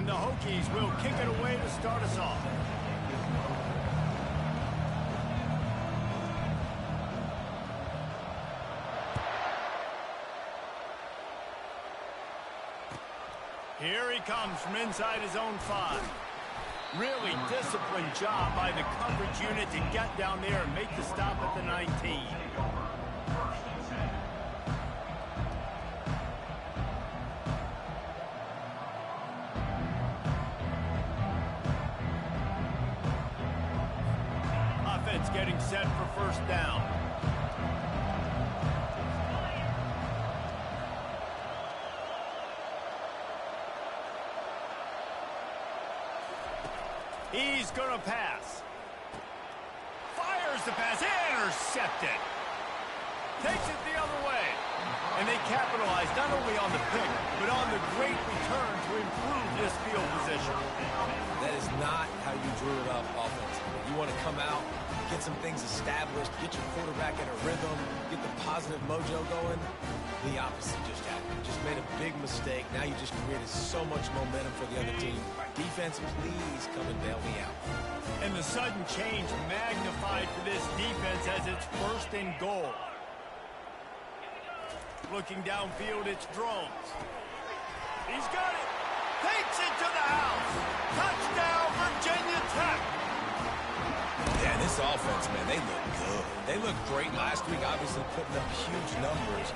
And the Hokies will kick it away to start us off. Here he comes from inside his own 5. Really disciplined job by the coverage unit to get down there and make the stop at the 19. Offense getting set for first down. He's going to pass. Fires the pass. Intercepted. Takes it the other way. And they capitalize not only on the pick, but on the great return to improve this field position. That is not how you drew it up offensively. You want to come out, get some things established, get your quarterback in a rhythm, get the positive mojo going. The opposite just happened. Just made a big mistake. Now you just created so much momentum for the other team. Defense, please come and bail me out. And the sudden change magnified for this defense as it's first and goal. Looking downfield, it's Drones. He's got it. Takes it to the house. Touchdown, Virginia Tech. Yeah, this offense, man, they look good. They looked great last week, obviously putting up huge numbers.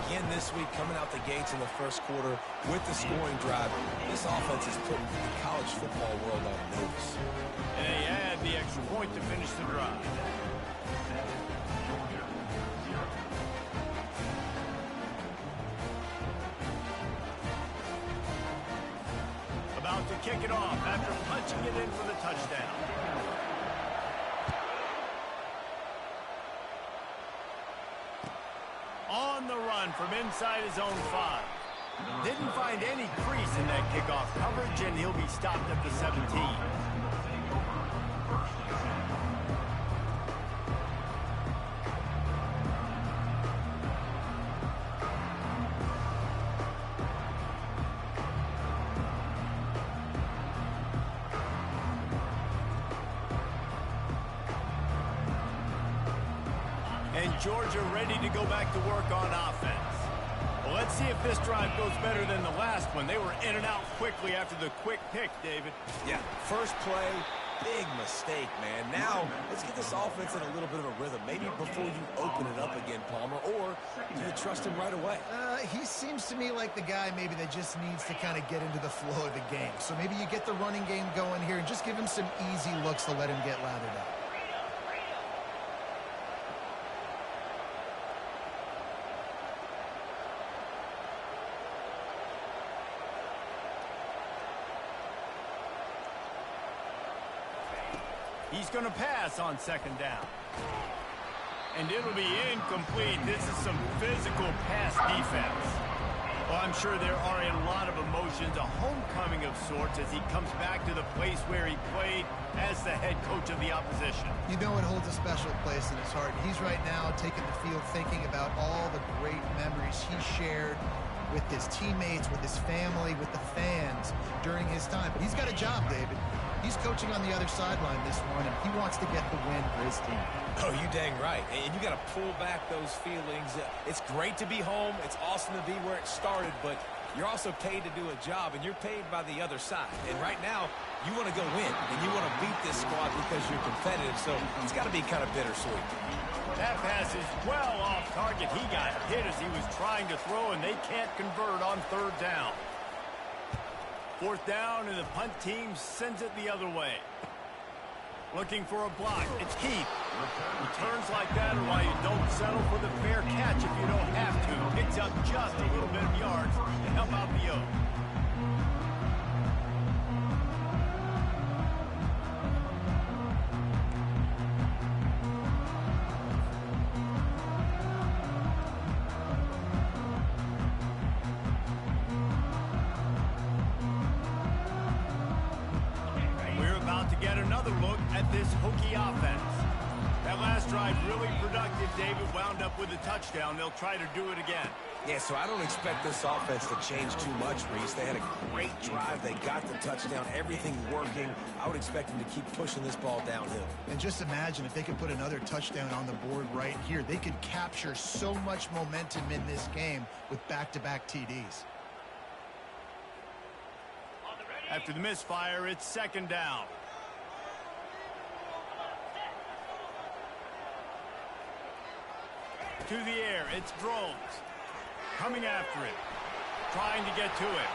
Again this week, coming out the gates in the first quarter with the scoring drive. This offense is putting the college football world on notice. And they add the extra point to finish the drive. About to kick it off after punching it in for the touchdown. On the run from inside his own 5. Didn't find any crease in that kickoff coverage, and he'll be stopped at the 17. And Georgia ready to go back to work on offense. Well, let's see if this drive goes better than the last one. They were in and out quickly after the quick pick, David. Yeah, first play, big mistake, man. Now, let's get this offense in a little bit of a rhythm. Maybe before you open it up again, Palmer, or do you trust him right away? He seems to me like the guy maybe that just needs to kind of get into the flow of the game. So maybe you get the running game going here and just give him some easy looks to let him get lathered up. He's going to pass on second down. And it'll be incomplete. This is some physical pass defense. Well, I'm sure there are a lot of emotions, a homecoming of sorts as he comes back to the place where he played as the head coach of the opposition. You know it holds a special place in his heart. He's right now taking the field thinking about all the great memories he shared with his teammates, with his family, with the fans during his time. But he's got a job, David. He's coaching on the other sideline this one, and he wants to get the win for his team. Oh, you dang right. And you got to pull back those feelings. It's great to be home. It's awesome to be where it started, but you're also paid to do a job, and you're paid by the other side. And right now, you want to go win, and you want to beat this squad because you're competitive, so it's got to be kind of bittersweet. That pass is well off target. He got hit as he was trying to throw, and they can't convert on third down. Fourth down, and the punt team sends it the other way. Looking for a block. It's Keith. Returns like that are why you don't settle for the fair catch if you don't have to. Picks up just a little bit of yards to help out the Oaks. We're about to get another look at this Hokie offense. That last drive drive really productive, David. Wound up with a touchdown. They'll try to do it again. Yeah, so I don't expect this offense to change too much, Reese. They had a great drive. They got the touchdown. Everything working. I would expect them to keep pushing this ball downhill. And just imagine if they could put another touchdown on the board right here. They could capture so much momentum in this game with back-to-back TDs. After the misfire, it's second down. To the air, it's Drones. Coming after it. Trying to get to it.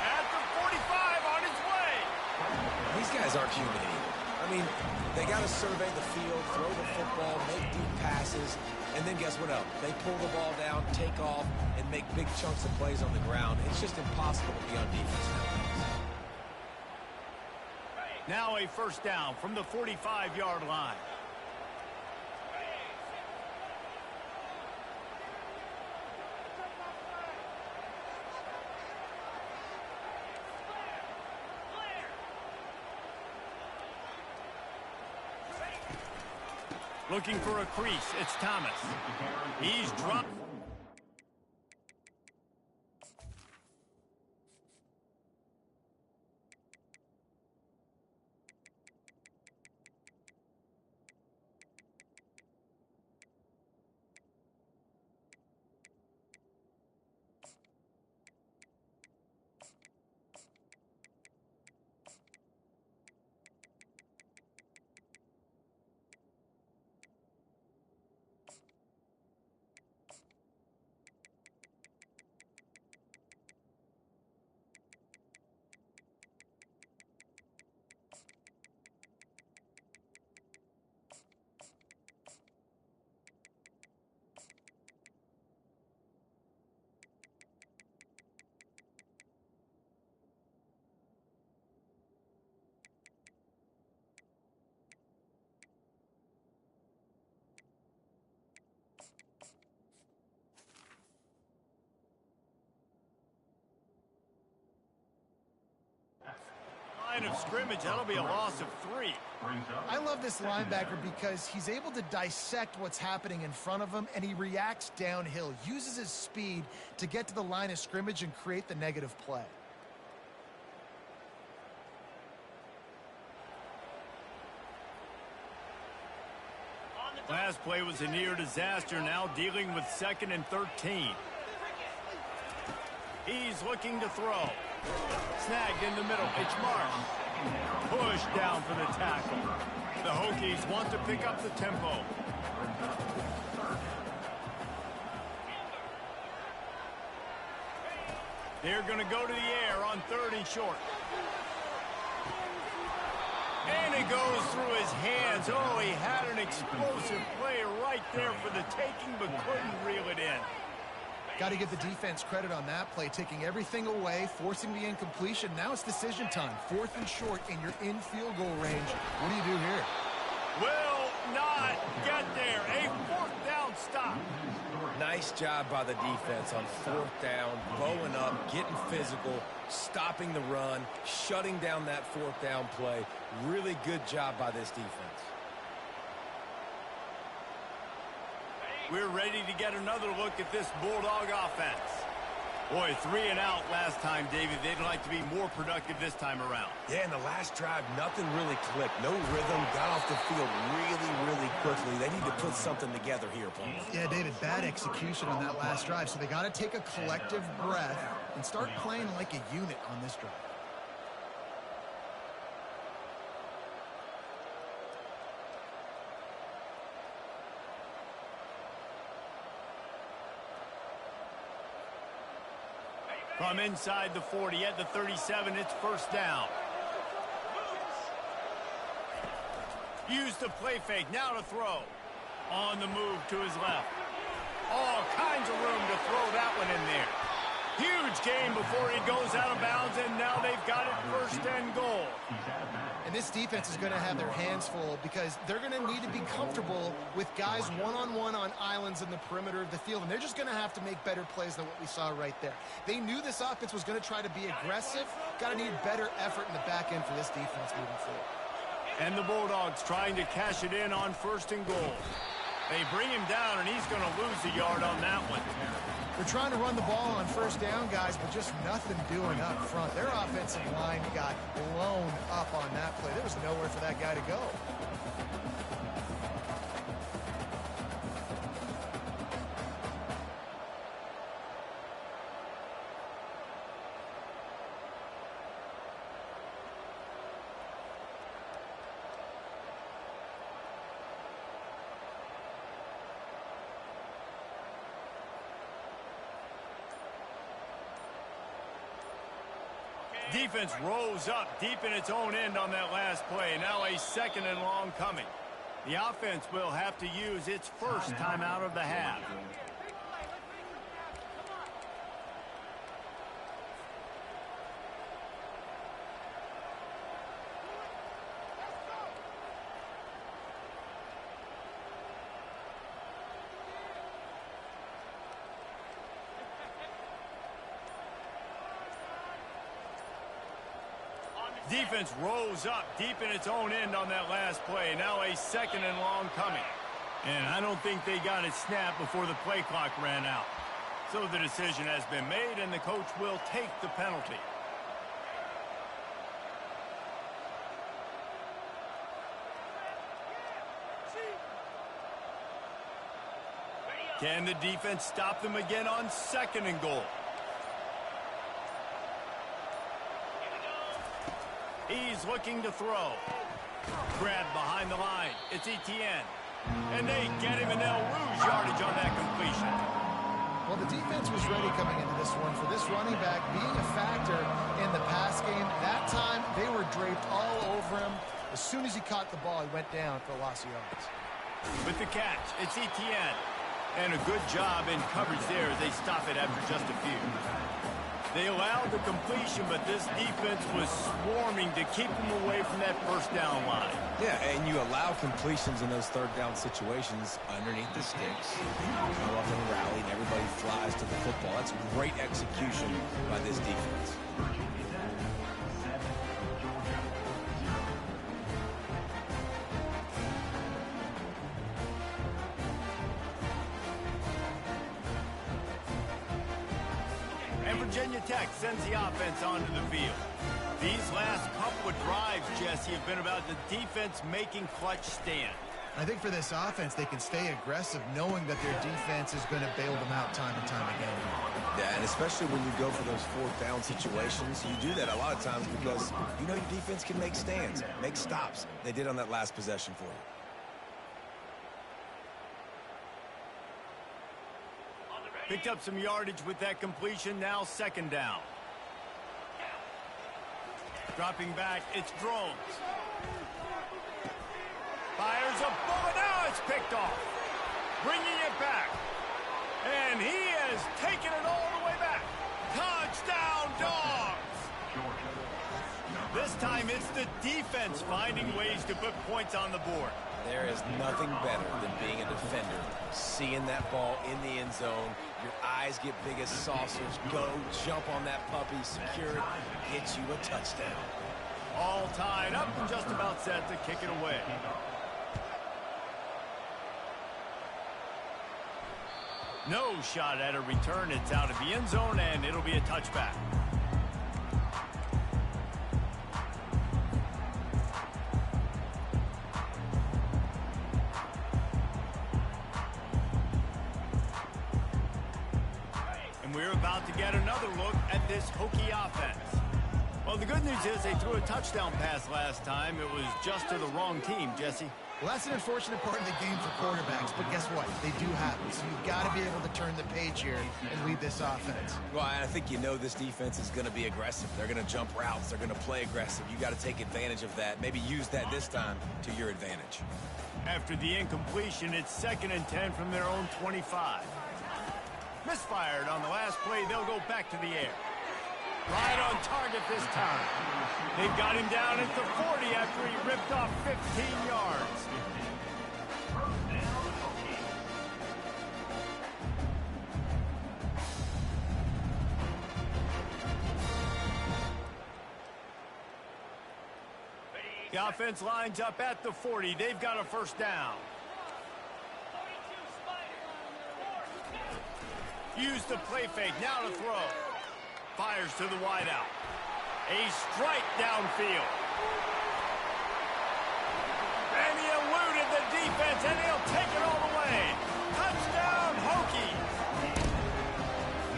At the 45, on its way. These guys aren't human either. I mean, they got to survey the field, throw the football, make deep passes, and then guess what else? They pull the ball down, take off, and make big chunks of plays on the ground. It's just impossible to be on defense nowadays. Now a first down from the 45-yard line. Looking for a crease, it's Thomas. He's dropped. Line of scrimmage, that'll be a loss of 3. I love this linebacker because he's able to dissect what's happening in front of him, and he reacts downhill, uses his speed to get to the line of scrimmage and create the negative play. Last play was a near disaster, now dealing with 2nd and 13. He's looking to throw. Snagged in the middle. It's Marsh. Pushed down for the tackle. The Hokies want to pick up the tempo. They're going to go to the air on 3rd and short. And it goes through his hands. Oh, he had an explosive play right there for the taking, but couldn't reel it in. Got to give the defense credit on that play, taking everything away, forcing the incompletion. Now it's decision time. 4th and short, and you're in field goal range. What do you do here? Will not get there. A 4th down stop. Nice job by the defense on 4th down, bowing up, getting physical, stopping the run, shutting down that 4th down play. Really good job by this defense. We're ready to get another look at this Bulldog offense. Boy, 3 and out last time, David. They'd like to be more productive this time around. Yeah, in the last drive, nothing really clicked. No rhythm, got off the field really quickly. They need to put something together here, Paul. Yeah, David, bad execution on that last drive. So they got to take a collective breath and start playing like a unit on this drive. From inside the 40 at the 37, it's first down. Use the play fake, now to throw. On the move to his left. All kinds of room to throw that one in there. Huge gain before he goes out of bounds, and now they've got it 1st and goal. And this defense is going to have their hands full because they're going to need to be comfortable with guys one-on-one on islands in the perimeter of the field, and they're just going to have to make better plays than what we saw right there. They knew this offense was going to try to be aggressive. Got to need better effort in the back end for this defense moving forward. And the Bulldogs trying to cash it in on 1st and goal. They bring him down, and he's going to lose a yard on that one. They're trying to run the ball on 1st down, guys, but just nothing doing up front. Their offensive line got blown up on that play. There was nowhere for that guy to go. Defense rose up deep in its own end on that last play. Now a 2nd and long coming. The offense will have to use its first timeout of the half. Defense rose up deep in its own end on that last play. Now a 2nd and long coming. And I don't think they got it snapped before the play clock ran out. So the decision has been made, and the coach will take the penalty. Can the defense stop them again on 2nd and goal? He's looking to throw. Grabbed behind the line. It's Etienne. And they get him, and they'll lose yardage on that completion. Well, the defense was ready coming into this one for this running back being a factor in the pass game. That time, they were draped all over him. As soon as he caught the ball, he went down for a loss of yards. With the catch, it's Etienne. And a good job in coverage there as they stop it after just a few. They allowed the completion, but this defense was swarming to keep them away from that 1st down line. Yeah, and you allow completions in those 3rd down situations underneath the sticks. Come up and rally, and everybody flies to the football. That's great execution by this defense. Virginia Tech sends the offense onto the field. These last couple of drives, Jesse, have been about the defense making clutch stand. I think for this offense, they can stay aggressive knowing that their defense is going to bail them out time and time again. Yeah, and especially when you go for those 4th down situations, you do that a lot of times because you know your defense can make stands, make stops. They did on that last possession for you. Picked up some yardage with that completion. Now 2nd down. Dropping back, it's Drones. Fires a bullet. Now it's picked off. Bringing it back. And he has taken it all the way back. Touchdown, Dogs! This time it's the defense finding ways to put points on the board. There is nothing better than being a defender. Seeing that ball in the end zone, your eyes get big as saucers. Go, jump on that puppy, secure it, get you a touchdown. All tied up and just about set to kick it away. No shot at a return. It's out of the end zone, and it'll be a touchback. We're about to get another look at this Hokie offense. Well, the good news is they threw a touchdown pass last time. It was just to the wrong team, Jesse. Well, that's an unfortunate part of the game for quarterbacks, but guess what? They do happen, so you've got to be able to turn the page here and lead this offense. Well, I think you know this defense is going to be aggressive. They're going to jump routes. They're going to play aggressive. You got to take advantage of that. Maybe use that this time to your advantage. After the incompletion, it's 2nd and 10 from their own 25. Misfired on the last play. They'll go back to the air. Right on target this time. They've got him down at the 40 after he ripped off 15 yards. The offense lines up at the 40. They've got a first down. Use the play fake. Now to throw. Fires to the wideout. A strike downfield. And he eluded the defense, and he'll take it all the way. Touchdown, Hokies.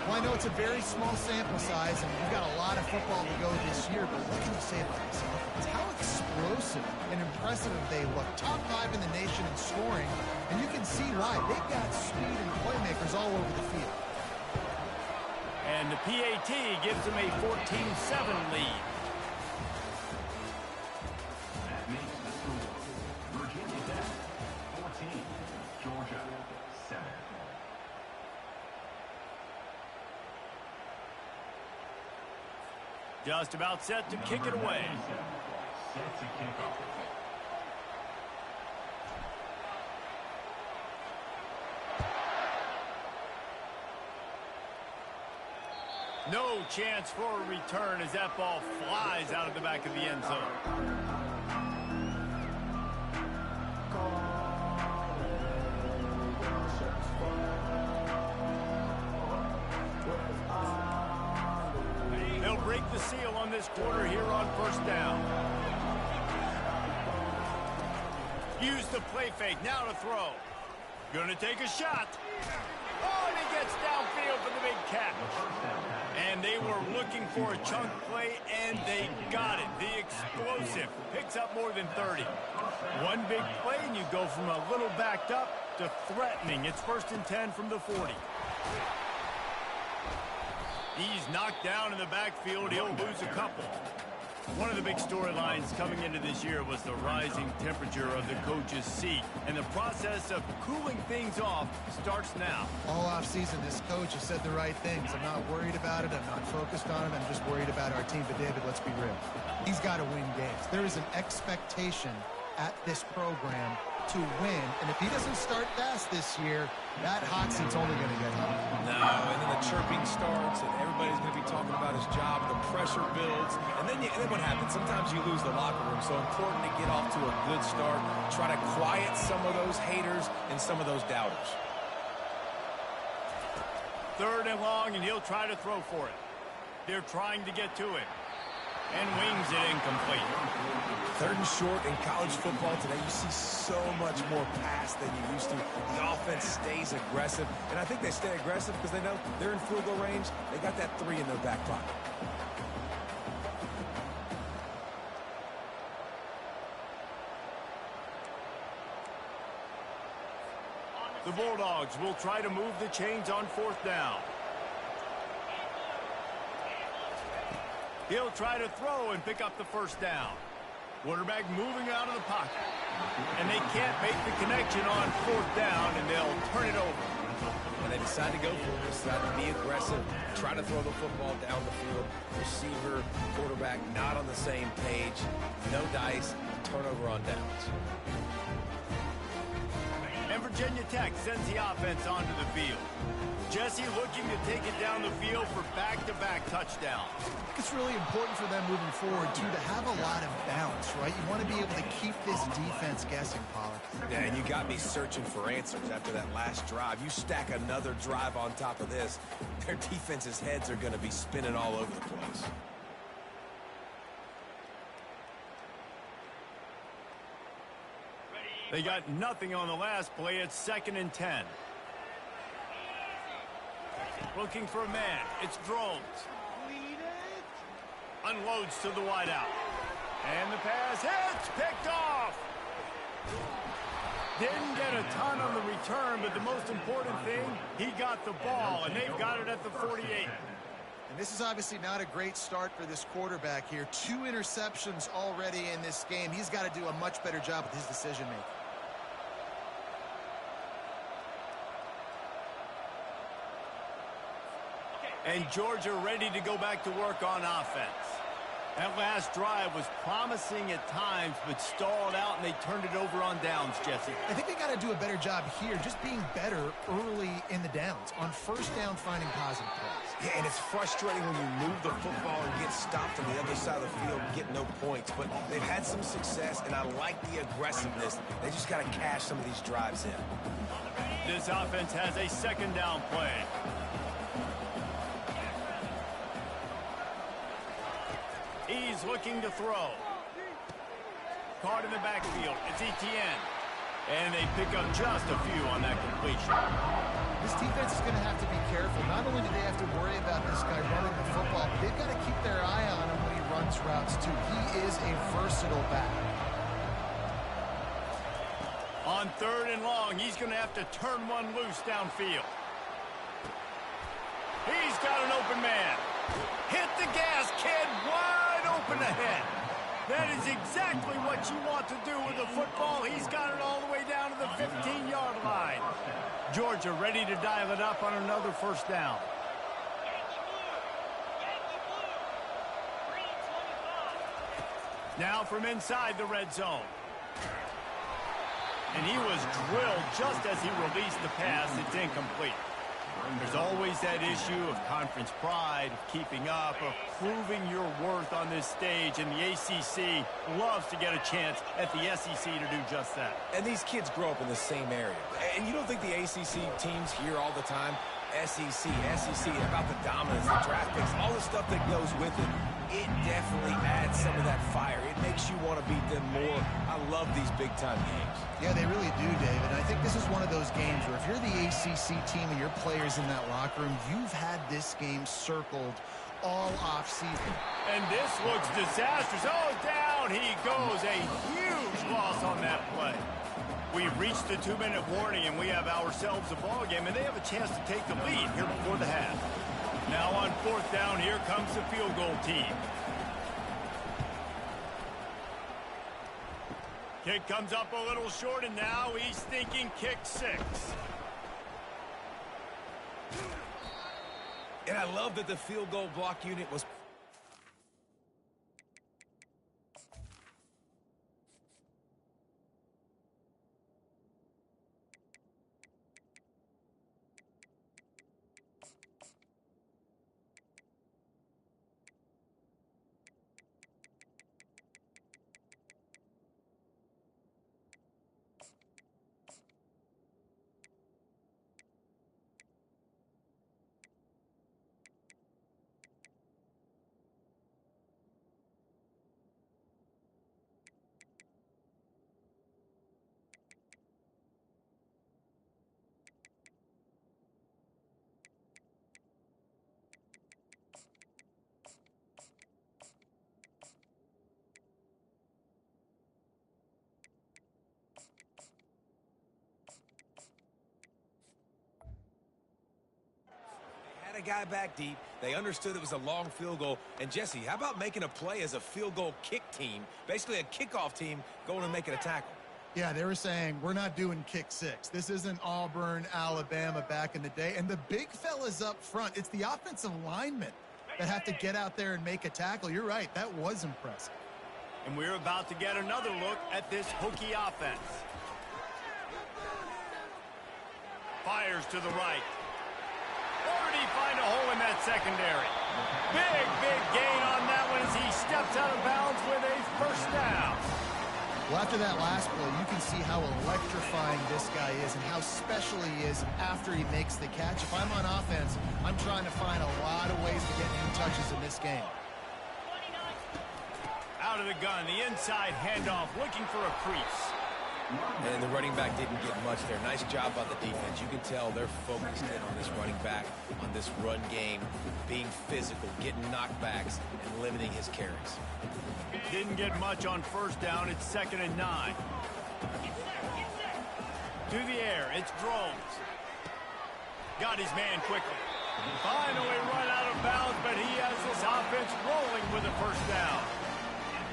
Well, I know it's a very small sample size, and we've got a lot of football to go this year, but what can you say about this offense? How explosive and impressive they look. Top 5 in the nation in scoring, and you can see why. They've got speed and playmakers all over the field. And the PAT gives them a 14-7 lead. That makes the score Virginia Tech 14, Georgia 7. Just about set to kick it away. Set to kick off. No chance for a return as that ball flies out of the back of the end zone. They'll break the seal on this quarter here on first down. Use the play fake. Now to throw. Gonna take a shot. Oh, and he gets downfield for the big catch. And they were looking for a chunk play, and they got it. The explosive picks up more than 30. One big play, and you go from a little backed up to threatening. It's 1st and 10 from the 40. He's knocked down in the backfield. He'll lose a couple. One of the big storylines coming into this year was the rising temperature of the coach's seat. And the process of cooling things off starts now. All offseason, this coach has said the right things. I'm not worried about it. I'm not focused on it. I'm just worried about our team. But, David, let's be real. He's got to win games. There is an expectation at this program to win. And if he doesn't start fast this year, that hot seat's only going to get hot. No, and then the chirping starts, and everybody's going to be talking about his job. The pressure builds, and then what happens? Sometimes you lose the locker room. So important to get off to a good start. Try to quiet some of those haters and some of those doubters. 3rd and long, and he'll try to throw for it. They're trying to get to it. And wings it incomplete. 3rd and short in college football today. You see so much more pass than you used to. The offense stays aggressive, and I think they stay aggressive because they know they're in field goal range. They got that 3 in their back pocket. The Bulldogs will try to move the chains on 4th down. He'll try to throw and pick up the first down. Quarterback moving out of the pocket. And they can't make the connection on 4th down, and they'll turn it over. And they decide to go for it. Decide to be aggressive. Try to throw the football down the field. Receiver, quarterback not on the same page. No dice. Turnover on downs. And Virginia Tech sends the offense onto the field. Jesse looking to take it down the field for back-to-back touchdowns. I think it's really important for them moving forward, too, to have a lot of balance, right? You want to be able to keep this defense guessing, Pollard. Yeah, and you got me searching for answers after that last drive. You stack another drive on top of this, their defense's heads are going to be spinning all over the place. They got nothing on the last play. It's 2nd and 10. Looking for a man. It's Drones. Unloads to the wideout. And the pass hits. Picked off. Didn't get a ton on the return, but the most important thing, he got the ball, and they've got it at the 48. And this is obviously not a great start for this quarterback here. 2 interceptions already in this game. He's got to do a much better job with his decision-making. And Georgia ready to go back to work on offense. That last drive was promising at times, but stalled out, and they turned it over on downs, Jesse. I think they got to do a better job here, just being better early in the downs. On first down, finding positive plays. Yeah, and it's frustrating when you move the football and get stopped on the other side of the field and get no points. But they've had some success, and I like the aggressiveness. They just got to cash some of these drives in. This offense has a second down play. He's looking to throw. Caught in the backfield. It's Etienne. And they pick up just a few on that completion. This defense is going to have to be careful. Not only do they have to worry about this guy running the football, but they've got to keep their eye on him when he runs routes, too. He is a versatile back. On 3rd and long, he's going to have to turn one loose downfield. He's got an open man. Hit the gas, kid. Wide open ahead. That is exactly what you want to do with the football. He's got it all the way down to the 15-yard line. Georgia ready to dial it up on another first down. Now from inside the red zone. And he was drilled just as he released the pass. It's incomplete. There's always that issue of conference pride, of keeping up, of proving your worth on this stage, and the ACC loves to get a chance at the SEC to do just that. And these kids grow up in the same area. And you don't think the ACC teams hear all the time, SEC, about the dominance, the draft picks, all the stuff that goes with it. It definitely adds some of that fire. It makes you want to beat them more. I love these big-time games. Yeah, they really do, David. And I think this is one of those games where if you're the ACC team and your players in that locker room, you've had this game circled all offseason. And this looks disastrous. Oh, down he goes. A huge loss on that play. We've reached the 2-minute warning, and we have ourselves a ball game, and they have a chance to take the lead here before the half. Now on 4th down, here comes the field goal team. Kick comes up a little short, and now he's thinking kick 6. And I love that the field goal block unit was... A guy back deep. They understood it was a long field goal. And Jesse, how about making a play as a field goal kick team, basically a kickoff team going and making a tackle? Yeah, they were saying, we're not doing kick 6. This isn't Auburn, Alabama back in the day. And the big fellas up front, it's the offensive linemen that have to get out there and make a tackle. You're right, that was impressive. And we're about to get another look at this Hokie offense. Fires to the right. Already find a hole in that secondary. Big gain on that one as he steps out of bounds with a first down. Well, after that last play, you can see how electrifying this guy is and how special he is after he makes the catch. If I'm on offense, I'm trying to find a lot of ways to get new touches in this game. Out of the gun, the inside handoff, looking for a crease. And the running back didn't get much there. Nice job by the defense. You can tell they're focused in on this running back, on this run game, being physical, getting knockbacks, and limiting his carries. Didn't get much on first down. It's 2nd and 9. To the air, it's Drones. Got his man quickly. Finally run out of bounds, but he has this offense rolling with a first down.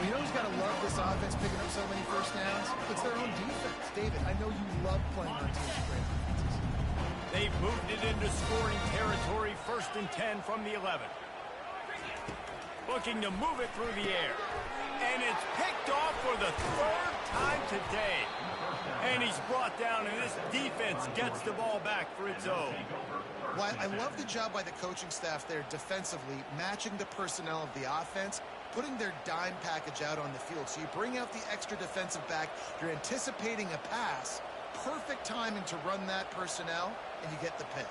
Well, you know who's got to love this offense picking up so many first downs? It's their own defense. David, I know you love playing on teams with great defenses. They've moved it into scoring territory, 1st and 10 from the 11. Looking to move it through the air. And it's picked off for the third time today. And he's brought down, and this defense gets the ball back for its own. Well, I love the job by the coaching staff there defensively, matching the personnel of the offense, putting their dime package out on the field. So you bring out the extra defensive back, you're anticipating a pass, perfect timing to run that personnel, and you get the pick.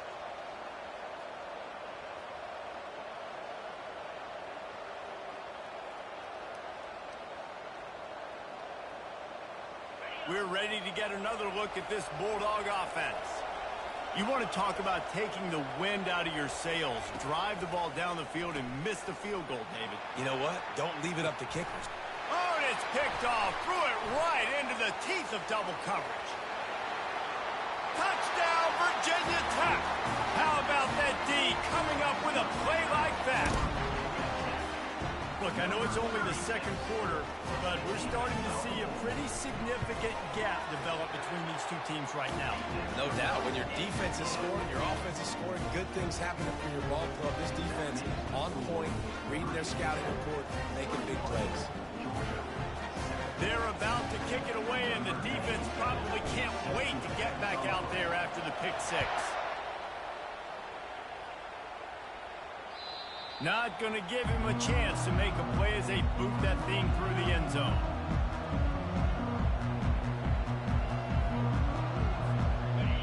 We're ready to get another look at this Bulldog offense. You want to talk about taking the wind out of your sails. Drive the ball down the field and miss the field goal, David. You know what? Don't leave it up to kickers. Oh, and it's picked off. Threw it right into the teeth of double coverage. Touchdown, Virginia Tech. How about that D coming up with a play like that? Look, I know it's only the second quarter, but we're starting to see a pretty significant gap develop between these two teams right now. No doubt. When your defense is scoring, your offense is scoring, good things happening for your ball club. This defense on point, reading their scouting report, making big plays. They're about to kick it away, and the defense probably can't wait to get back out there after the pick six. Not going to give him a chance to make a play as they boot that thing through the end zone.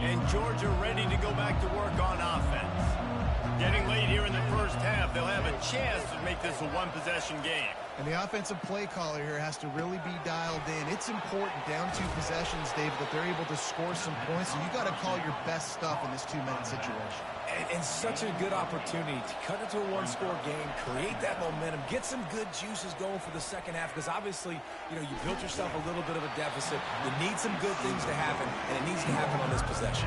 And Georgia ready to go back to work on offense. Getting late here in the first half, they'll have a chance to make this a one-possession game. And the offensive play caller here has to really be dialed in. It's important down two possessions, David, that they're able to score some points. So you got to call your best stuff in this two-minute situation. And such a good opportunity to cut it to a one-score game, create that momentum, get some good juices going for the second half, because obviously, you built yourself a little bit of a deficit. You need some good things to happen, and it needs to happen on this possession.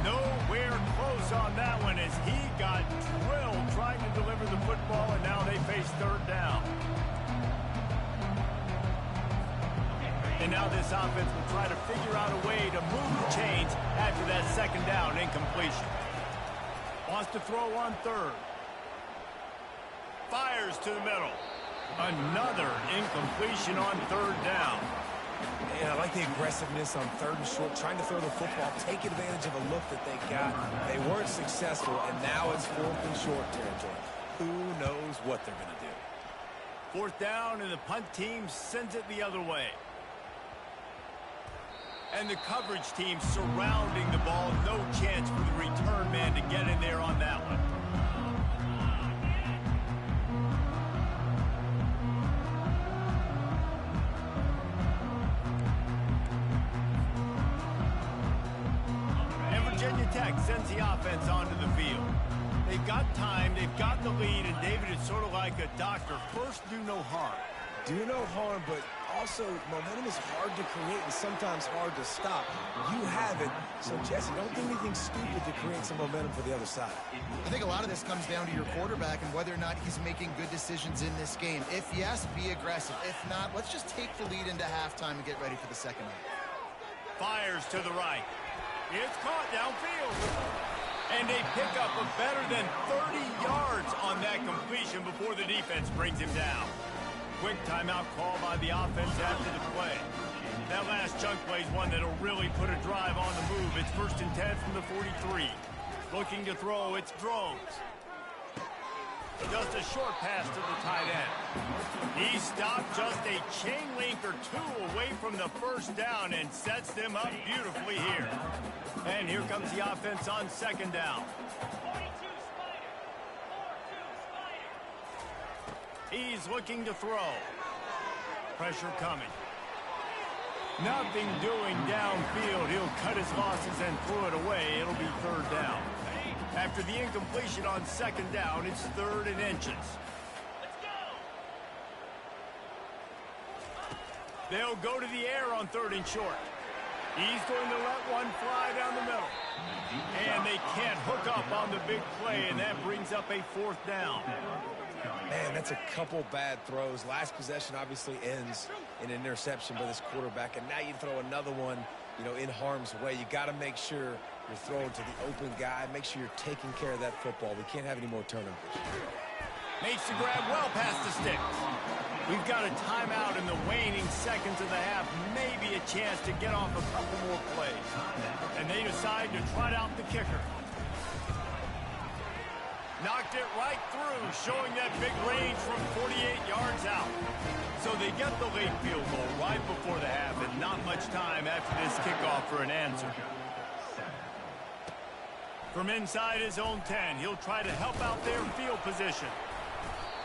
Nowhere close on that one as he got drilled trying to deliver the football, and now they face third down. And now this offense will try to figure out a way to move the chains after that second down incompletion. Wants to throw on third. Fires to the middle. Another incompletion on third down. And I like the aggressiveness on third and short, trying to throw the football, take advantage of a look that they got. They weren't successful, and now it's fourth and short territory. Who knows what they're going to do? Fourth down, and the punt team sends it the other way. And the coverage team surrounding the ball. No chance for the return man to get in there on that one. And Virginia Tech sends the offense onto the field. They've got time, they've got the lead, and David, it's sort of like a doctor. First, do no harm. Do no harm, but also momentum is hard to create and sometimes hard to stop. You have it, so Jesse, don't do anything stupid to create some momentum for the other side. I think a lot of this comes down to your quarterback and whether or not he's making good decisions in this game. If yes, be aggressive. If not, let's just take the lead into halftime and get ready for the second half. Fires to the right. It's caught downfield. And they pick up a better than 30 yards on that completion before the defense brings him down. Quick timeout call by the offense after the play. That last chunk play is one that'll really put a drive on the move. It's 1st and 10 from the 43. Looking to throw, it's Drones. Just a short pass to the tight end. He stopped just a chain link or two away from the first down and sets them up beautifully here. And here comes the offense on second down. He's looking to throw. Pressure coming. Nothing doing downfield. He'll cut his losses and throw it away. It'll be third down. After the incompletion on second down, it's 3rd and inches. They'll go to the air on 3rd and short. He's going to let one fly down the middle. And they can't hook up on the big play, and that brings up a 4th down. Man, that's a couple bad throws. Last possession obviously ends in an interception by this quarterback, and now you throw another one, in harm's way. You got to make sure you're throwing to the open guy. Make sure you're taking care of that football. We can't have any more turnovers. Makes the grab well past the sticks. We've got a timeout in the waning seconds of the half. Maybe a chance to get off a couple more plays. And they decide to trot out the kicker. Knocked it right through, showing that big range from 48 yards out. So they get the late field goal right before the half, and not much time after this kickoff for an answer. From inside his own 10, he'll try to help out their field position.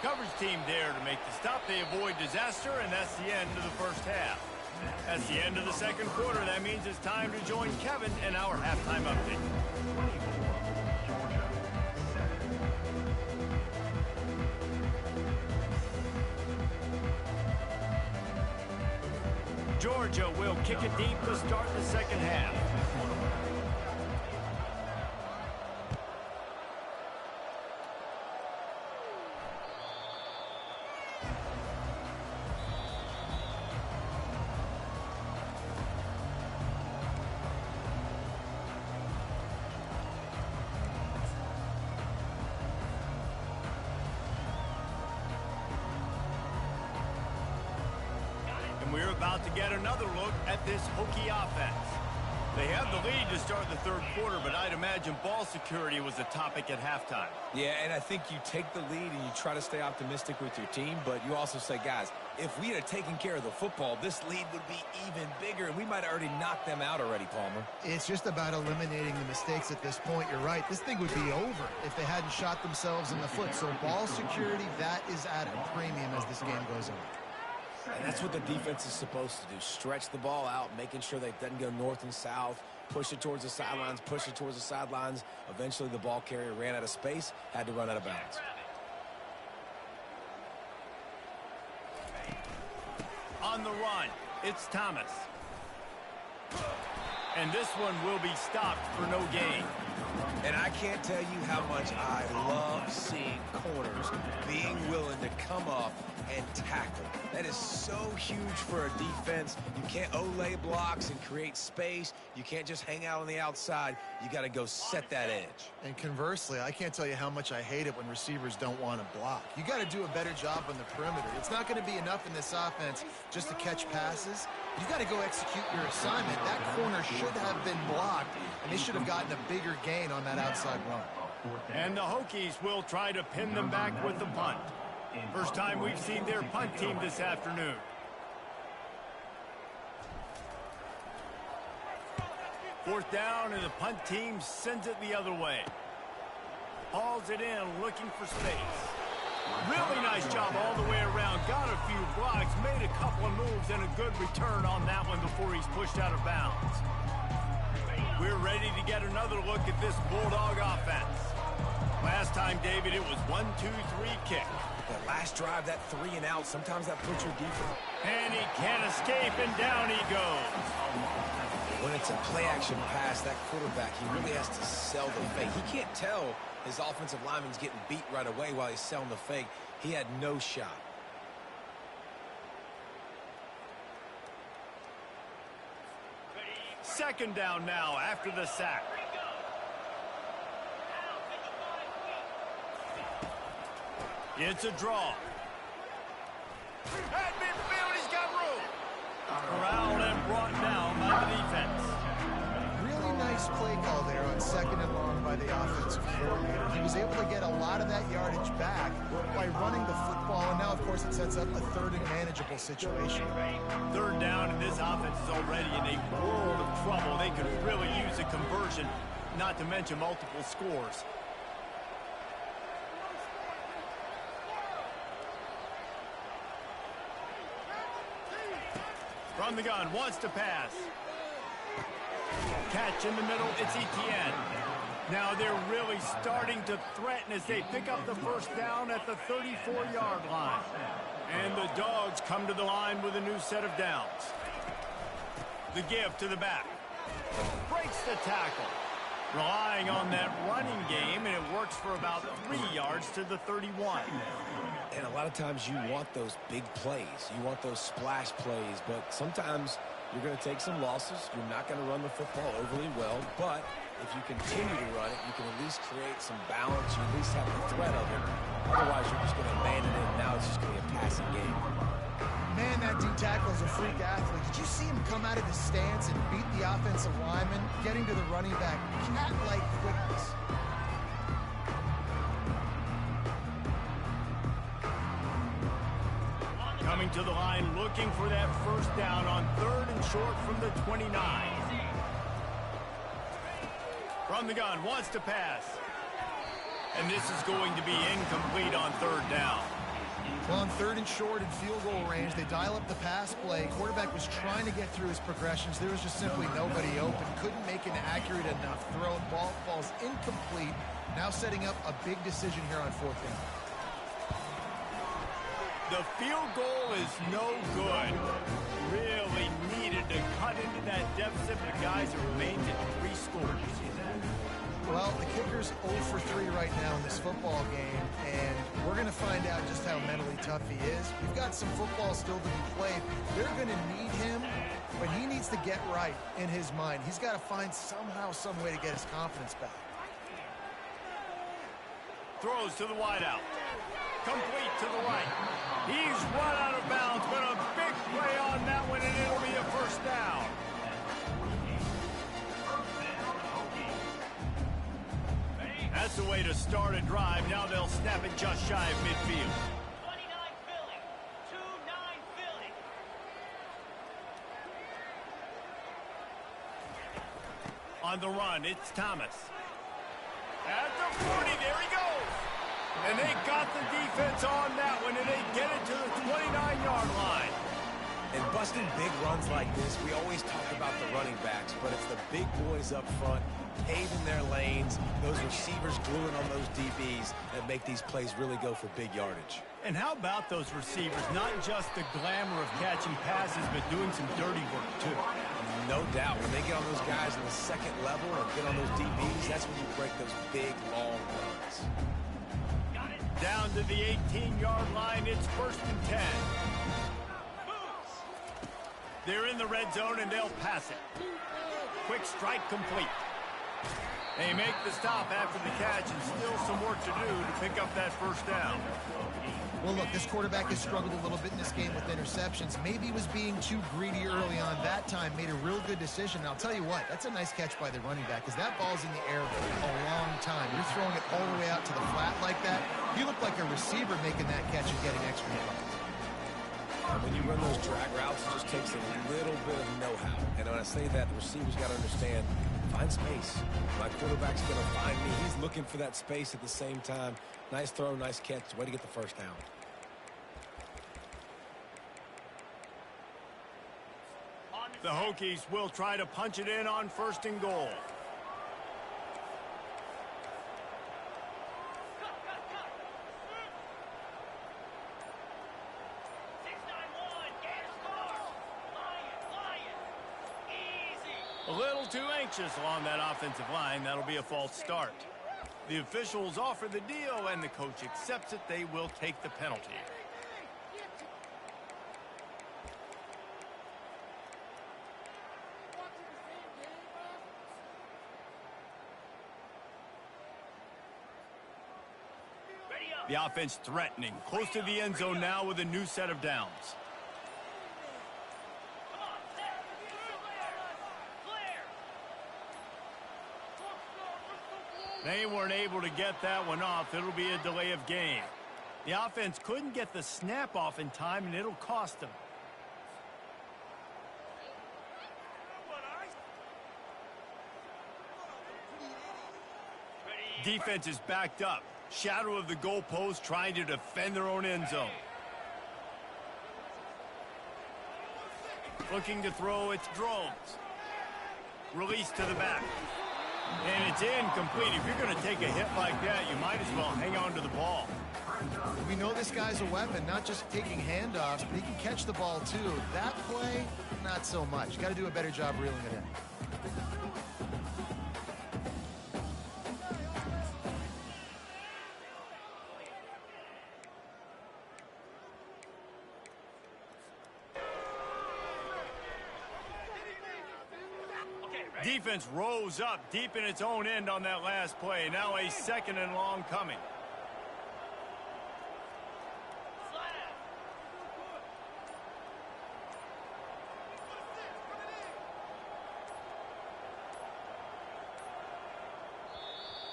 Coverage team there to make the stop. They avoid disaster, and that's the end of the first half. That's the end of the second quarter. That means it's time to join Kevin in our halftime update. Georgia will kick it deep to start the second half. We're about to get another look at this Hokie offense. They have the lead to start the third quarter, but I'd imagine ball security was a topic at halftime. Yeah, and I think you take the lead and you try to stay optimistic with your team, but you also say, guys, if we had taken care of the football, this lead would be even bigger, and we might have already knocked them out already, Palmer. It's just about eliminating the mistakes at this point. You're right. This thing would be over if they hadn't shot themselves in the foot. So ball security, that is at a premium as this game goes on. And that's what the defense is supposed to do. Stretch the ball out, making sure that it doesn't go north and south. Push it towards the sidelines, push it towards the sidelines. Eventually, the ball carrier ran out of space, had to run out of bounds. On the run, it's Thomas. And this one will be stopped for no gain. And I can't tell you how much I love seeing corners being willing to come up and tackle. That is so huge for a defense. You can't olay blocks and create space. You can't just hang out on the outside. You got to go set that edge. And conversely, I can't tell you how much I hate it when receivers don't want to block. You got to do a better job on the perimeter. It's not going to be enough in this offense just to catch passes. You got to go execute your assignment. That corner should have been blocked, and they should have gotten a bigger gain on that outside run. And the Hokies will try to pin them back with the punt. First time we've seen their punt team this afternoon. Fourth down, and the punt team sends it the other way. Hauls it in, looking for space. Really nice job all the way around. Got a few blocks, made a couple of moves, and a good return on that one before he's pushed out of bounds. We're ready to get another look at this Bulldog offense. Last time, David, it was 1-2-3 kick. The last drive, that 3 and out, sometimes that puts your defense. And he can't escape, and down he goes. When it's a play-action pass, that quarterback, he really has to sell the fake. He can't tell his offensive lineman's getting beat right away while he's selling the fake. He had no shot. Second down now after the sack. It's a draw. At midfield, he's got room. Corralled and brought down by the defense. Really nice play call there on second and long by the offensive coordinator. He was able to get a lot of that yardage back by running the football, and now, of course, it sets up a third and manageable situation. Third down, and this offense is already in a world of trouble. They could really use a conversion, not to mention multiple scores. From the gun, wants to pass. Catch in the middle, it's Etienne. Now they're really starting to threaten as they pick up the first down at the 34-yard line. And the Dogs come to the line with a new set of downs. The give to the back. Breaks the tackle. Relying on that running game, and it works for about 3 yards to the 31. And a lot of times you want those big plays. You want those splash plays, but sometimes You're going to take some losses. You're not going to run the football overly well, but if you continue to run it, you can at least create some balance. You at least have the threat of it. Otherwise, you're just going to abandon it, and now it's just going to be a passing game. Man, that D tackle is a freak athlete. Did you see him come out of his stance and beat the offensive lineman, getting to the running back? Cat-like quickness. Coming to the line, looking for that first down on 3rd and short from the 29. From the gun, wants to pass. And this is going to be incomplete on 3rd down. Well, on 3rd and short in field goal range, they dial up the pass play. Quarterback was trying to get through his progressions. There was just simply nobody open. Couldn't make an accurate enough throw. Ball falls incomplete. Now setting up a big decision here on 4th down. The field goal is no good. Really needed to cut into that deficit, but guys, it remains at 3 scores. Well, the kicker's 0 for 3 right now in this football game, and we're going to find out just how mentally tough he is. We've got some football still to be played. They're going to need him, but he needs to get right in his mind. He's got to find somehow, some way to get his confidence back. Throws to the wideout. Complete to the right. He's run out of bounds, but a big play on that one, and it'll be a first down. That's the way to start a drive. Now they'll snap it just shy of midfield. 29 Philly. 2-9 Philly. On the run, it's Thomas. At the 40, there he goes. And they got the defense on that one, and they get it to the 29-yard line. And busting big runs like this, we always talk about the running backs, but it's the big boys up front, paving their lanes, those receivers gluing on those DBs that make these plays really go for big yardage. And how about those receivers? Not just the glamour of catching passes, but doing some dirty work, too. No doubt. When they get on those guys in the second level and get on those DBs, that's when you break those big, long runs. Down to the 18-yard line, it's 1st and 10. They're in the red zone, and they'll pass it. Quick strike complete. They make the stop after the catch, and still some work to do to pick up that first down. Well, look, this quarterback has struggled a little bit in this game with interceptions. Maybe he was being too greedy early on. That time made a real good decision. And I'll tell you what, that's a nice catch by the running back, because that ball's in the air for a long time. You're throwing it all the way out to the flat like that. You look like a receiver making that catch and getting extra yards. When you run those drag routes, it just takes a little bit of know-how. And when I say that, the receiver's got to understand, find space. My quarterback's going to find me. He's looking for that space at the same time. Nice throw, nice catch. Way to get the first down. The Hokies will try to punch it in on 1st and goal. A little too anxious along that offensive line. That'll be a false start. The officials offer the deal, and the coach accepts it. They will take the penalty. The offense threatening, close to the end zone now with a new set of downs. They weren't able to get that one off. It'll be a delay of game. The offense couldn't get the snap off in time, and it'll cost them. Defense is backed up. Shadow of the goalpost, trying to defend their own end zone. Looking to throw, it's Drones. Release to the back. And it's incomplete. If you're going to take a hit like that, you might as well hang on to the ball. We know this guy's a weapon, not just taking handoffs, but he can catch the ball too. That play, not so much. Got to do a better job reeling it in. Defense rose up deep in its own end on that last play. Now a 2nd and long coming.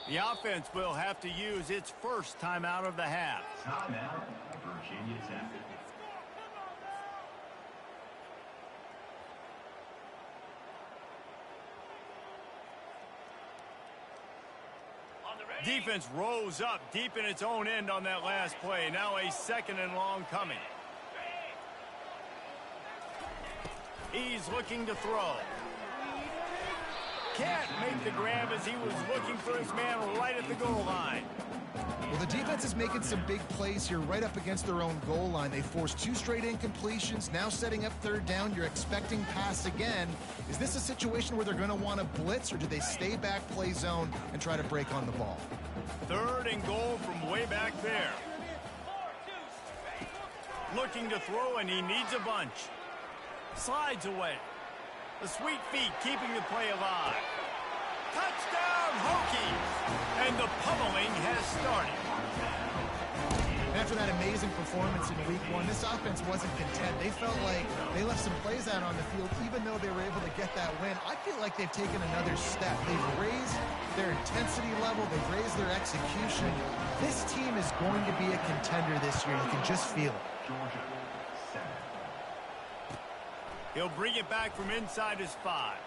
The offense will have to use its first timeout of the half. Timeout, Virginia Tech. Defense rose up deep in its own end on that last play. Now a 2nd and long coming. He's looking to throw. Can't make the grab as he was looking for his man right at the goal line. Well, the defense is making some big plays here right up against their own goal line. They forced 2 straight incompletions, now setting up 3rd down. You're expecting pass again. Is this a situation where they're going to want to blitz, or do they stay back, play zone, and try to break on the ball? 3rd and goal from way back there. Looking to throw, and he needs a bunch. Slides away. The sweet feet keeping the play alive. Touchdown, Hokies! And the pummeling has started. After that amazing performance in Week 1, this offense wasn't content. They felt like they left some plays out on the field, even though they were able to get that win. I feel like they've taken another step. They've raised their intensity level. They've raised their execution. This team is going to be a contender this year. You can just feel it. Georgia, 7. He'll bring it back from inside his 5.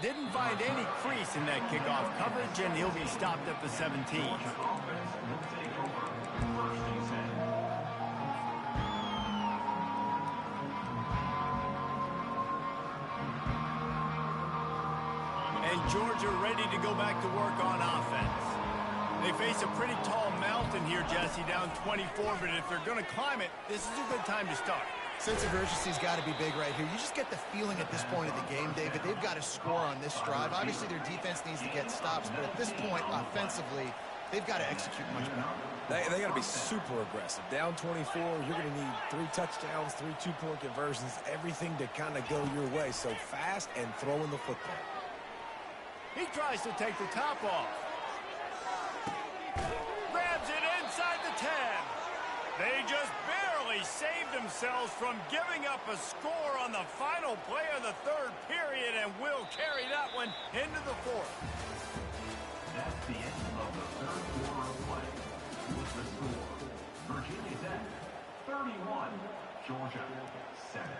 Didn't find any crease in that kickoff coverage, and he'll be stopped at the 17. Georgia offense will take over 1st and 10. And Georgia ready to go back to work on offense. They face a pretty tall mountain here, Jesse, down 24, but if they're going to climb it, this is a good time to start. Sense of urgency's got to be big right here. You just get the feeling at this point of the game, David, they've got to score on this drive. Obviously, their defense needs to get stops, but at this point, offensively, they've got to execute much better. They got to be super aggressive. Down 24, you're going to need 3 touchdowns, 3 two-point conversions, everything to kind of go your way. So fast and throwing the football. He tries to take the top off. Grabs it inside the 10. They just barely saved themselves from giving up a score on the final play of the 3rd period, and will carry that one into the 4th. That's the end of the 3rd quarter of play. With the score, Virginia Tech 31, Georgia 7.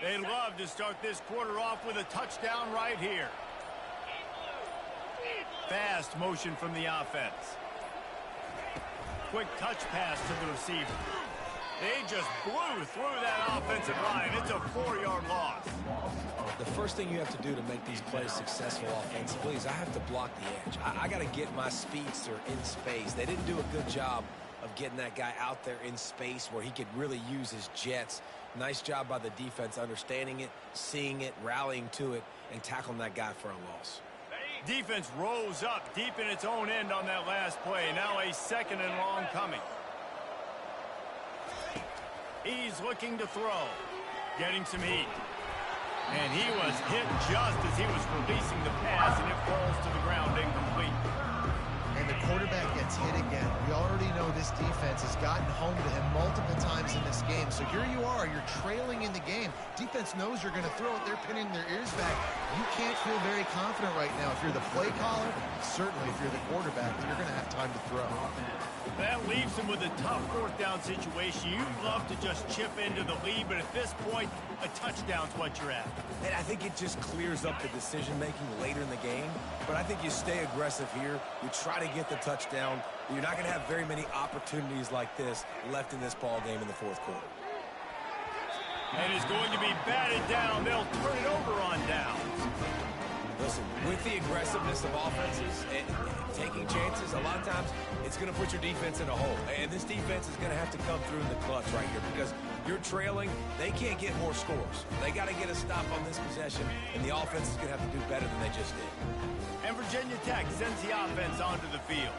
They'd love to start this quarter off with a touchdown right here. Fast motion from the offense. Quick touch pass to the receiver. They just blew through that offensive line. It's a 4-yard loss. The first thing you have to do to make these plays successful offensively is I have to block the edge. I got to get my speedster in space. They didn't do a good job of getting that guy out there in space where he could really use his jets. Nice job by the defense understanding it, seeing it, rallying to it, and tackling that guy for a loss. Defense rose up deep in its own end on that last play. Now a 2nd and long coming. He's looking to throw. Getting some heat. And he was hit just as he was releasing the pass, and it falls to the ground incomplete. And the quarterback gets hit again. We already know this defense has gotten home to him multiple times in this game. So here you are, you're trailing in the game. Defense knows you're going to throw it. They're pinning their ears back. You can't feel very confident right now. If you're the play caller, certainly if you're the quarterback, you're going to have time to throw. That leaves him with a tough 4th down situation. You'd love to just chip into the lead, but at this point, a touchdown's what you're at. And I think it just clears up the decision-making later in the game. But I think you stay aggressive here. You try to get the touchdown. You're not going to have very many opportunities like this left in this ball game in the 4th quarter. And is going to be batted down. They'll turn it over on downs. Listen, with the aggressiveness of offenses and taking chances, a lot of times it's going to put your defense in a hole. And this defense is going to have to come through in the clutch right here because You're trailing. They can't get more scores. They got to get a stop on this possession, and the offense is going to have to do better than they just did. And Virginia Tech sends the offense onto the field.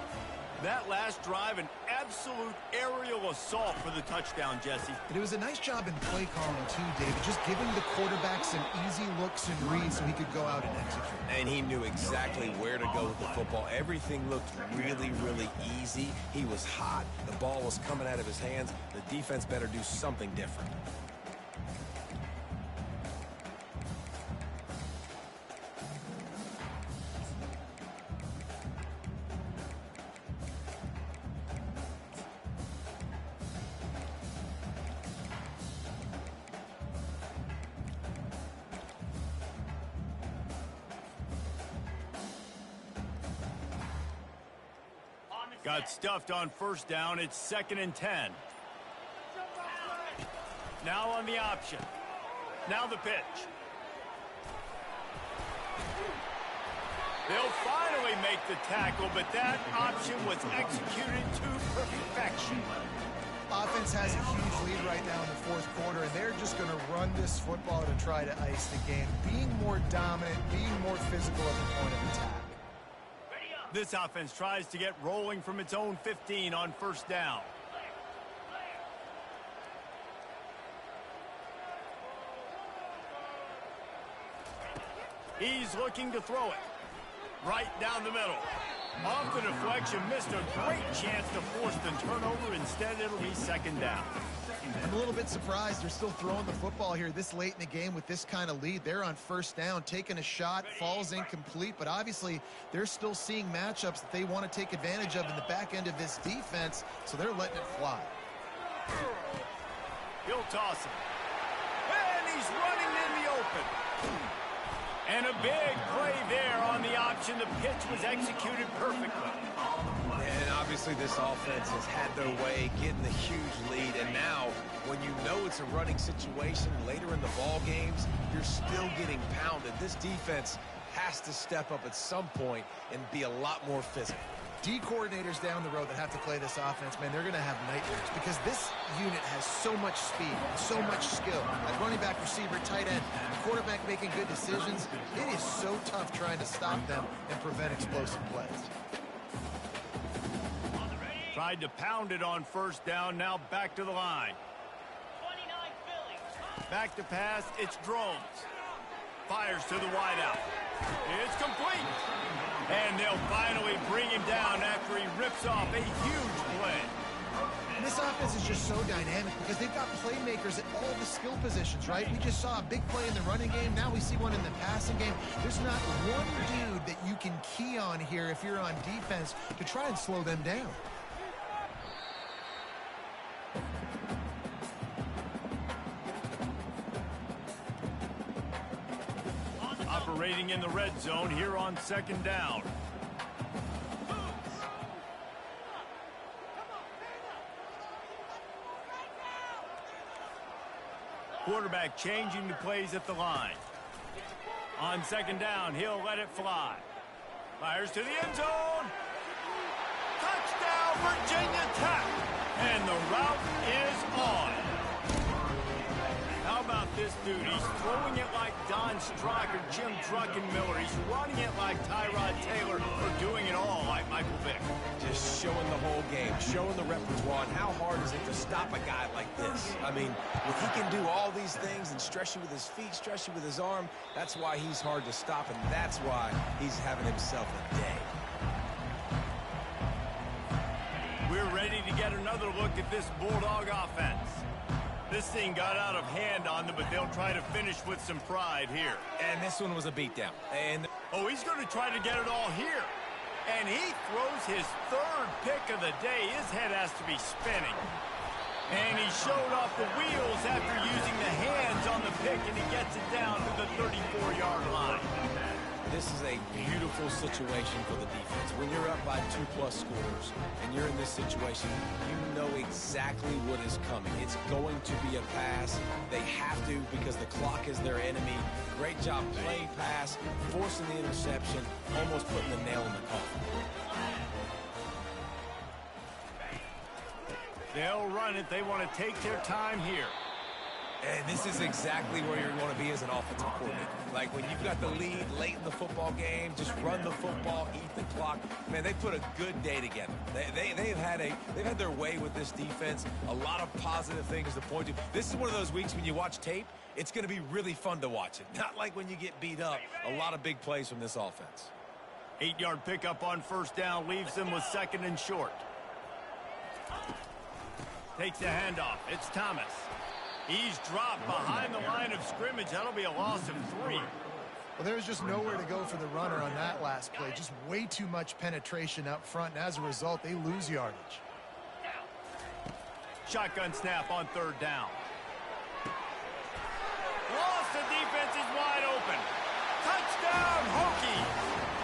That last drive, an absolute aerial assault for the touchdown, Jesse. But it was a nice job in play calling, too, David, just giving the quarterback some easy looks and reads so he could go out and execute. And he knew exactly where to go with the football. Everything looked really, really easy. He was hot. The ball was coming out of his hands. The defense better do something different. Got stuffed on first down. It's 2nd and 10. Now on the option. Now the pitch. They'll finally make the tackle, but that option was executed to perfection. Offense has a huge lead right now in the fourth quarter, and they're just going to run this football to try to ice the game. Being more dominant, being more physical at the point of attack. This offense tries to get rolling from its own 15 on first down. He's looking to throw it. Right down the middle. Off the deflection, missed a great chance to force the turnover. Instead, it'll be 2nd down. I'm a little bit surprised they're still throwing the football here this late in the game with this kind of lead. They're on first down, taking a shot, falls incomplete, but obviously they're still seeing matchups that they want to take advantage of in the back end of this defense, so they're letting it fly. He'll toss it. And he's running in the open. And a big play there on the option. The pitch was executed perfectly. And obviously this offense has had their way getting the huge lead, and now when you know it's a running situation later in the ball games, you're still getting pounded. This defense has to step up at some point and be a lot more physical. D coordinators down the road that have to play this offense, man, they're going to have nightmares because this unit has so much speed, so much skill. At running back, receiver, tight end, the quarterback making good decisions. It is so tough trying to stop them and prevent explosive plays. Tried to pound it on first down, now back to the line. 29 Philly. Back to pass, it's Drones. Fires to the wideout. It's complete. And they'll finally bring him down after he rips off a huge play. And this offense is just so dynamic because they've got playmakers at all the skill positions, right? We just saw a big play in the running game. Now we see one in the passing game. There's not one dude that you can key on here if you're on defense to try and slow them down. Operating in the red zone here on 2nd down. Quarterback changing the plays at the line. On 2nd down, he'll let it fly. Fires to the end zone. Touchdown, Virginia Tech. And the route is on. How about this dude? He's throwing it like Don Strock or Jim Druckenmiller. He's running it like Tyrod Taylor, or doing it all like Michael Vick. Just showing the whole game, showing the repertoire, and how hard is it to stop a guy like this? I mean, if he can do all these things and stress you with his feet, stress you with his arm, that's why he's hard to stop, and that's why he's having himself a day. We're ready to get another look at this Bulldog offense. This thing got out of hand on them, but they'll try to finish with some pride here. And this one was a beatdown. And oh, he's going to try to get it all here. And he throws his 3rd pick of the day. His head has to be spinning. And he showed off the wheels after using the hands on the pick, and he gets it down to the 34-yard line. this is a beautiful situation for the defense. When you're up by 2+ scores and you're in this situation, you know exactly what is coming. It's going to be a pass. They have to because the clock is their enemy. Great job playing pass, forcing the interception, almost putting the nail in the coffin. They'll run it. They want to take their time here. And this is exactly where you're going to be as an offensive coordinator. Like when you've got the lead late in the football game, just run the football, eat the clock. Man, they put a good day together. They've had their way with this defense. A lot of positive things to point to. This is one of those weeks when you watch tape, it's going to be really fun to watch it. Not like when you get beat up. A lot of big plays from this offense. 8-yard pickup on first down leaves them with 2nd and short. Takes the handoff. It's Thomas. He's dropped behind the line of scrimmage. That'll be a loss of 3. Well, there's just nowhere to go for the runner on that last play. Just way too much penetration up front, and as a result, they lose yardage. Shotgun snap on 3rd down. Lost, the defense is wide open. Touchdown, Hokie!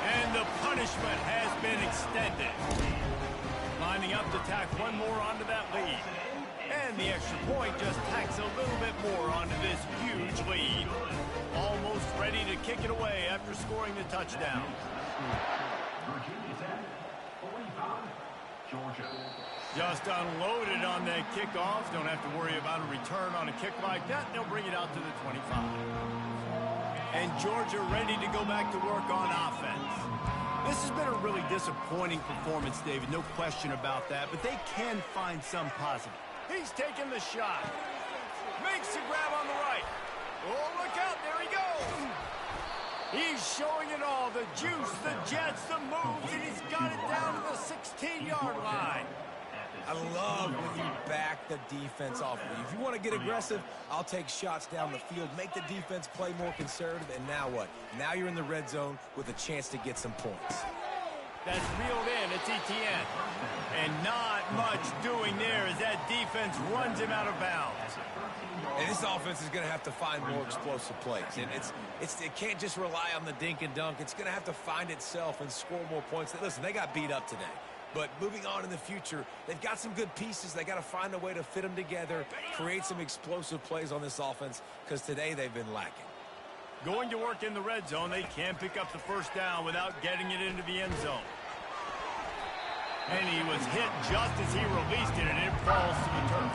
And the punishment has been extended. Lining up to tack one more onto that lead. And the extra point just tacks a little bit more onto this huge lead. Almost ready to kick it away after scoring the touchdown. Virginia Tech, 45, Georgia. Just unloaded on that kickoff. Don't have to worry about a return on a kick like that. They'll bring it out to the 25. And Georgia ready to go back to work on offense. This has been a really disappointing performance, David. No question about that. But they can find some positive. He's taking the shot. Makes the grab on the right. Oh, look out. There he goes. He's showing it all. The juice, the jets, the moves, and he's got it down to the 16-yard line. I love when you back the defense off of you. If you want to get aggressive, I'll take shots down the field, make the defense play more conservative, and now what? Now you're in the red zone with a chance to get some points. That's reeled in. It's ETN. And not much doing there as that defense runs him out of bounds. And this offense is going to have to find more explosive plays. And it can't just rely on the dink and dunk. It's going to have to find itself and score more points. Listen, they got beat up today. But moving on in the future, they've got some good pieces. They got to find a way to fit them together, create some explosive plays on this offense, because today they've been lacking. Going to work in the red zone, they can pick up the first down without getting it into the end zone. And he was hit just as he released it, and it falls to the turf.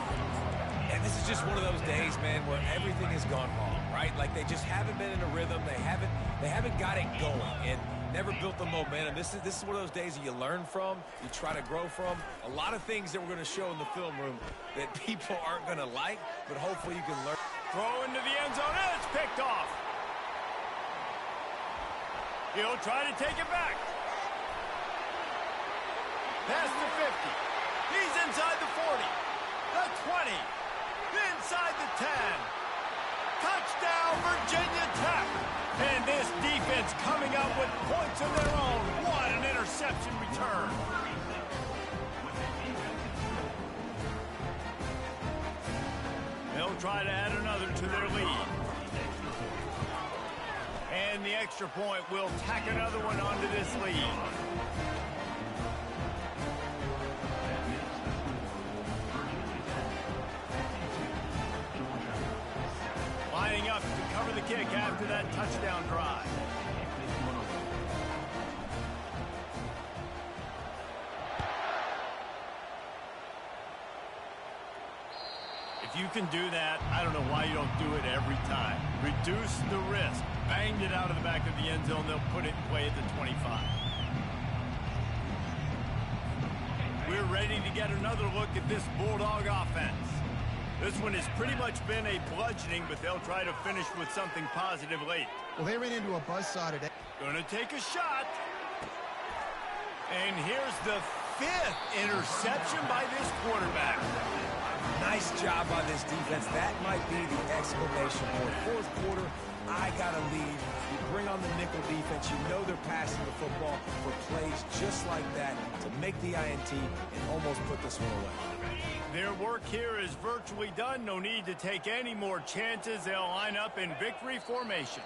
And this is just one of those days, man, where everything has gone wrong, right? Like they just haven't been in a rhythm. They haven't got it going and never built the momentum. This is one of those days that you learn from, you try to grow from. A lot of things that we're going to show in the film room that people aren't going to like, but hopefully you can learn. Throw into the end zone, and it's picked off. He'll try to take it back. Past the 50. He's inside the 40. The 20. Inside the 10. Touchdown, Virginia Tech. And this defense coming up with points of their own. What an interception return. They'll try to add another to their lead. And the extra point will tack another one onto this lead. Lining up to cover the kick after that touchdown drive. If you can do that, I don't know why you don't do it every time. Reduce the risk. Banged it out of the back of the end zone. They'll put it in play at the 25. We're ready to get another look at this Bulldog offense. This one has pretty much been a bludgeoning, but they'll try to finish with something positive late. Well, they ran into a buzzsaw today. Gonna take a shot. And here's the 5th interception by this quarterback. Nice job by this defense. That might be the exclamation point. Fourth quarter, I got a lead. You bring on the nickel defense. You know they're passing the football for plays just like that to make the INT and almost put this one away. Their work here is virtually done. No need to take any more chances. They'll line up in victory formation.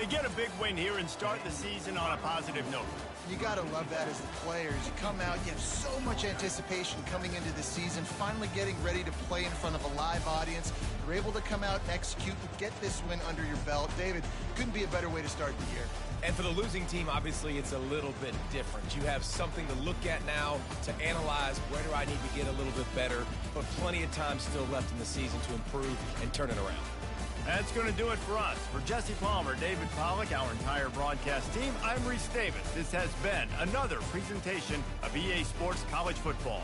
They get a big win here and start the season on a positive note. You got to love that as the players. You come out, you have so much anticipation coming into the season, finally getting ready to play in front of a live audience. You're able to come out and execute and get this win under your belt. David, couldn't be a better way to start the year. And for the losing team, obviously, it's a little bit different. You have something to look at now to analyze where do I need to get a little bit better, but plenty of time still left in the season to improve and turn it around. That's going to do it for us. For Jesse Palmer, David Pollack, our entire broadcast team, I'm Reese Davis. This has been another presentation of EA Sports College Football.